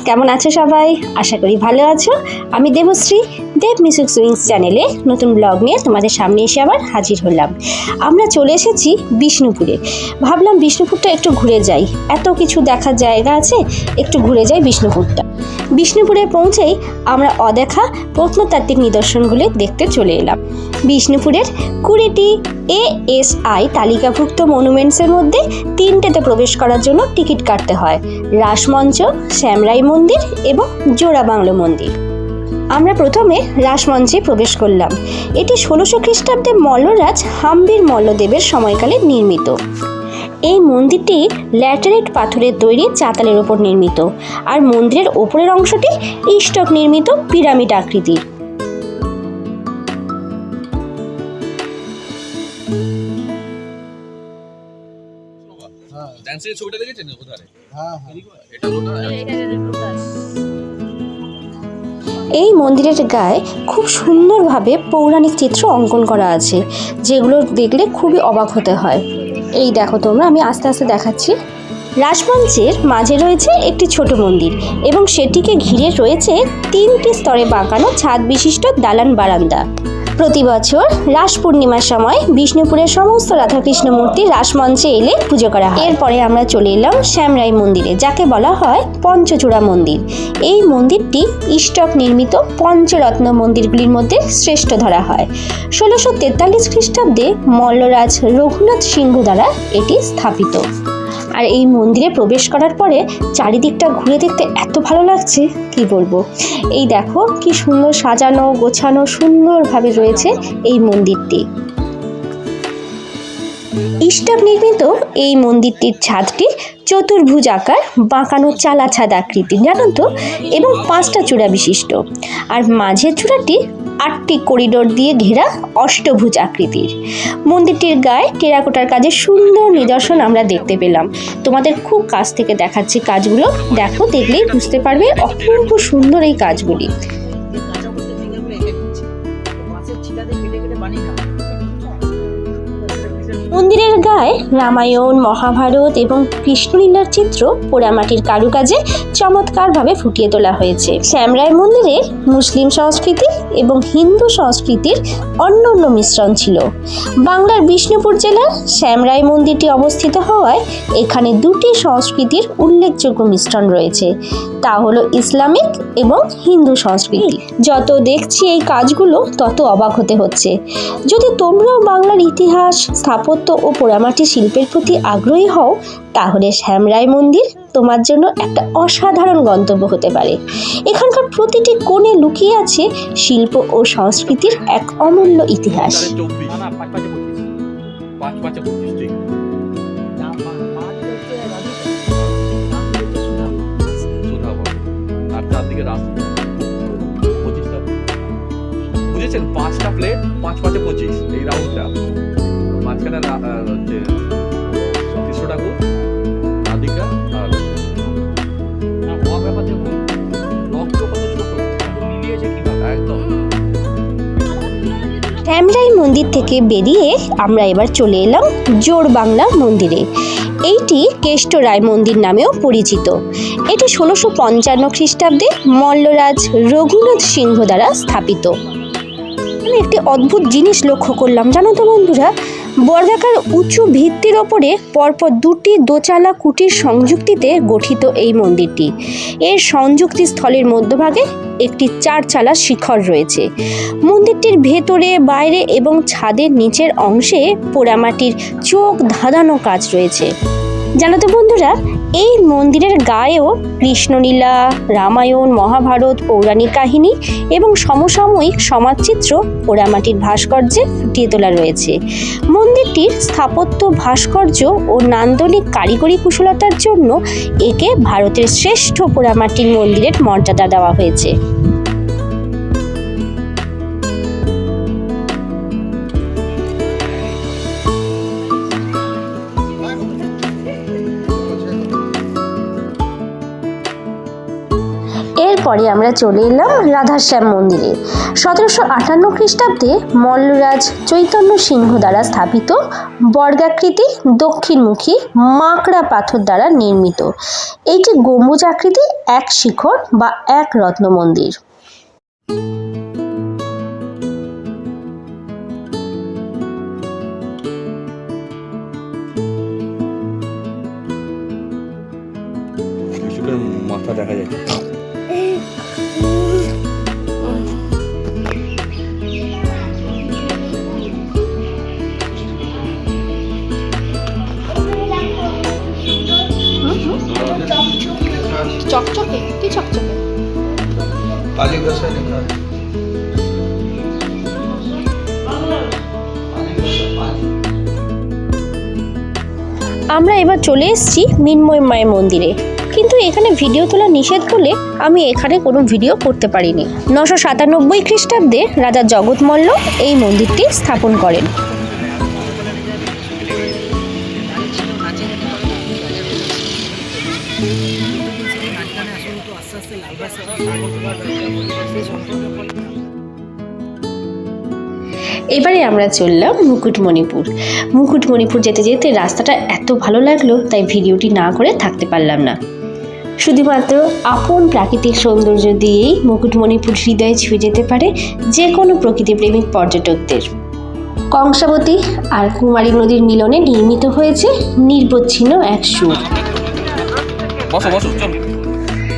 কেমন আছো সবাই? আশা করি ভালো আছো। আমি দেবশ্রী, দেব মিউজিক সুইংস চ্যানেলে নতুন ব্লগ নিয়ে তোমাদের সামনে এসে আবার হাজির হলাম। আমরা চলে এসেছি বিষ্ণুপুরে। ভাবলাম বিষ্ণুপুরটা একটু ঘুরে যাই, এত কিছু দেখার জায়গা আছে, একটু ঘুরে যাই বিষ্ণুপুরটা। বিষ্ণুপুরে পৌঁছেই আমরা অদেখা প্রত্নতাত্ত্বিক নিদর্শনগুলি দেখতে চলে এলাম। বিষ্ণুপুরের 20টি ASI তালিকাভুক্ত মনুমেন্টসের মধ্যে 3টেতে প্রবেশ করার জন্য টিকিট কাটতে হয়: রাসমঞ্চ, শ্যামরাই মন্দির এবং জোড়া বাংলো মন্দির। আমরা প্রথমে রাসমঞ্চে প্রবেশ করলাম। এটি 1600 খ্রিস্টাব্দে মল্লরাজ হাম্বির মল্লদেবের সময়কালে নির্মিত। এই মন্দিরটি ল্যাটেরাইট পাথরের তৈরি চাতালের ওপর নির্মিত, আর মন্দিরের ওপরের অংশটি ইষ্টক নির্মিত পিরামিড আকৃতির। এই মন্দিরের গায়ে খুব সুন্দরভাবে পৌরাণিক চিত্র অঙ্কন করা আছে, যেগুলো দেখলে খুবই অবাক হতে হয়। এই দেখো তোমরা, আমি আস্তে আস্তে দেখাচ্ছি। রাসমঞ্চের মাঝে রয়েছে একটি ছোট মন্দির এবং সেটিকে ঘিরে রয়েছে 3টি স্তরে বাঁকানো ছাদ বিশিষ্ট দালান বারান্দা। প্রতি বছর রাস পূর্ণিমার সময় বিষ্ণুপুরের সমস্ত রাধাকৃষ্ণ মূর্তি রাসমঞ্চে এলে পুজো করা হয়। এরপরে আমরা চলে এলাম শ্যামরাই মন্দিরে, যাকে বলা হয় পঞ্চচূড়া মন্দির। এই মন্দিরটি ইষ্টক নির্মিত পঞ্চরত্ন মন্দিরগুলির মধ্যে শ্রেষ্ঠ ধরা হয়। 1643 খ্রিস্টাব্দে মল্লরাজ রঘুনাথ সিংহ দ্বারা এটি স্থাপিত। আর এই মন্দিরে প্রবেশ করার পরে চারিদিকটা ঘুরে দেখতে এত ভালো লাগছে, কি বলবো। এই দেখো কি সুন্দর সাজানো গোছানো সুন্দরভাবে রয়েছে এই মন্দিরটি। ইষ্টক নির্মিত এই মন্দিরটির ছাদটি চতুর্ভুজ আকার বাঁকানো চালা ছাদ আকৃতির, জানো তো, এবং 5টা চূড়া বিশিষ্ট। আর মাঝের চূড়াটি 8টি করিডোর দিয়ে ঘেরা অষ্টভুজ আকৃতির। মন্দিরটির গায়ে টেরাকোটার কাজে সুন্দর নিদর্শন আমরা দেখতে পেলাম। তোমাদের খুব কাছ থেকে দেখাচ্ছি কাজগুলো, দেখো, দেখলেই বুঝতে পারবে অপূর্ব সুন্দর এই কাজগুলি। মন্দিরের গায়ে রামায়ণ, মহাভারত এবং কৃষ্ণলীলার চিত্র পোড়ামাটির কারুকাজে চমৎকারভাবে ফুটিয়ে তোলা হয়েছে। শ্যামরাই মন্দিরে মুসলিম সংস্কৃতি এবং হিন্দু সংস্কৃতির অনন্য মিশ্রণ ছিল। বাংলার বিষ্ণুপুর জেলার শ্যামরাই মন্দিরটি অবস্থিত হওয়ায় এখানে 2টি সংস্কৃতির উল্লেখযোগ্য মিশ্রণ রয়েছে, তা হলো ইসলামিক এবং হিন্দু সংস্কৃতি। যত দেখছি এই কাজগুলো তত অবাক হতে হচ্ছে। যদি তোমরাও বাংলার ইতিহাস, স্থাপত্য ও পোড়ামাটি শিল্পের প্রতি আগ্রহী হও, তাহলে শ্যামরাই মন্দির তোমার জন্য একটা অসাধারণ গন্তব্য হতে পারে। এখানকার প্রতিটি কোণে লুকিয়ে আছে শিল্প ও সংস্কৃতির এক অমূল্য ইতিহাস। বুঝেছেন, 5টা প্লেট, 5 5 25, এই রাউন্ডটা মাঝখানে হচ্ছে 300 টাকা রাধিকা। আর শ্যামরাই মন্দির থেকে বেরিয়ে আমরা এবার চলে এলাম জোড় বাংলা মন্দিরে। এইটি কেষ্টরায় মন্দির নামেও পরিচিত। এটি 1655 খ্রিস্টাব্দে মল্লরাজ রঘুনাথ সিংহ দ্বারা স্থাপিত। আমি একটি অদ্ভুত জিনিস লক্ষ্য করলাম, জানো তো বন্ধুরা, বর্গাকার উঁচু ভিত্তির ওপরে পরপর 2টি দোচালা কুটির সংযুক্তিতে গঠিত এই মন্দিরটি। এর সংযুক্তি স্থলের মধ্যভাগে একটি 4 চালা শিখর রয়েছে। মন্দিরটির ভেতরে, বাইরে এবং ছাদের নিচের অংশে পোড়ামাটির চোখ ধাঁধানো কাজ রয়েছে। জানো তো বন্ধুরা, এই মন্দিরের গায়েও কৃষ্ণলীলা, রামায়ণ, মহাভারত, পৌরাণিক কাহিনী এবং সমসাময়িক সমাজচিত্র পোড়ামাটির ভাস্কর্যে ফুটিয়ে তোলা রয়েছে। মন্দিরটির স্থাপত্য, ভাস্কর্য ও নান্দনিক কারিগরি কুশলতার জন্য একে ভারতের শ্রেষ্ঠ পোড়ামাটির মন্দিরের মর্যাদা দেওয়া হয়েছে। এরপরে আমরা চলে এলাম রাধাশ্যাম মন্দিরে। 1758 খ্রিস্টাব্দে মল্লরাজ চৈতন্য সিংহ দ্বারা স্থাপিত বর্গাকৃতি দক্ষিণমুখী মাকড়া পাথর দ্বারা নির্মিত এইটি গম্বুজ আকৃতি এক শিখর বা এক রত্ন মন্দির। মাথা দেখা যাচ্ছে। চকচকে কি চকচকে কালী ভাষায় লেখা আছে। আমরা এবার চলে এসেছি মৃন্ময় মায়ের মন্দিরে, কিন্তু এখানে ভিডিও তোলা নিষেধ বলে আমি এখানে কোনো ভিডিও করতে পারিনি। 997 খ্রিস্টাব্দে রাজা জগৎ মল্ল এই মন্দিরটি স্থাপন করেন। এবারে আমরা চললাম মুকুটমণিপুর। মুকুটমণিপুর যেতে যেতে রাস্তাটা এত ভালো লাগলো, তাই ভিডিওটি না করে থাকতে পারলাম না। শুধুমাত্র আপন প্রাকৃতিক সৌন্দর্য দিয়েই মুকুটমণিপুর হৃদয়ে ছুঁয়ে যেতে পারে যে কোনো প্রকৃতিপ্রেমিক পর্যটকদের। কংসাবতী আর কুমারী নদীর মিলনে নির্মিত হয়েছে নির্বচ্ছিন্ন এক সুর।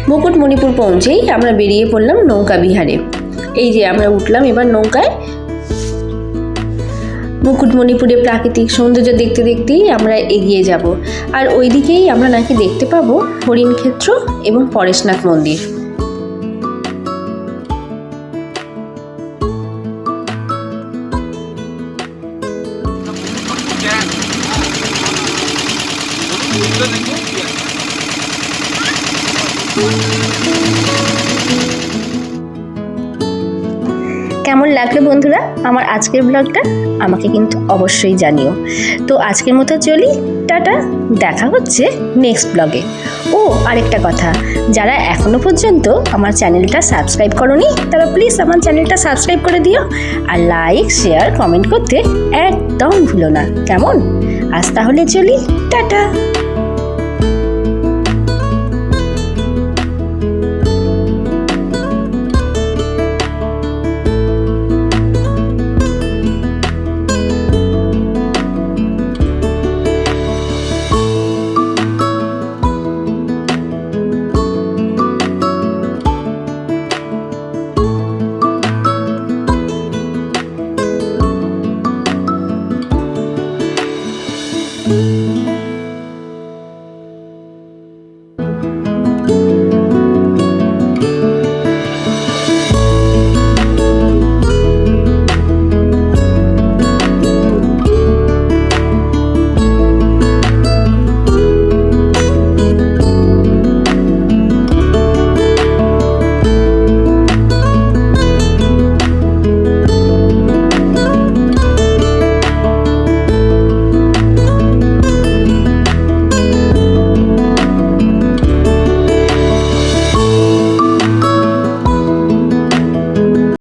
মুকুটমণিপুর পৌঁছেই আমরা বেরিয়ে পড়লাম নৌকা বিহারে। এই যে আমরা উঠলাম এবার নৌকায়। মুকুটমণিপুরে প্রাকৃতিক সৌন্দর্য দেখতে দেখতেই আমরা এগিয়ে যাব, আর ওই দিকেই আমরা নাকি দেখতে পাবো হরিণ ক্ষেত্র এবং পরেশনাথ মন্দির। কেমন লাগলো বন্ধুরা আমার আজকের ব্লগটা? আমাকে কিন্তু অবশ্যই জানিও। তো আজকের মতো চলি, টাটা, দেখা হচ্ছে নেক্সট ব্লগে। ও আরেকটা কথা, যারা এখনও পর্যন্ত আমার চ্যানেলটা সাবস্ক্রাইব করোনি তারা প্লিজ আমার চ্যানেলটা সাবস্ক্রাইব করে দিও, আর লাইক শেয়ার কমেন্ট করতে একদম ভুলো না, কেমন? আজ তাহলে চলি, টাটা।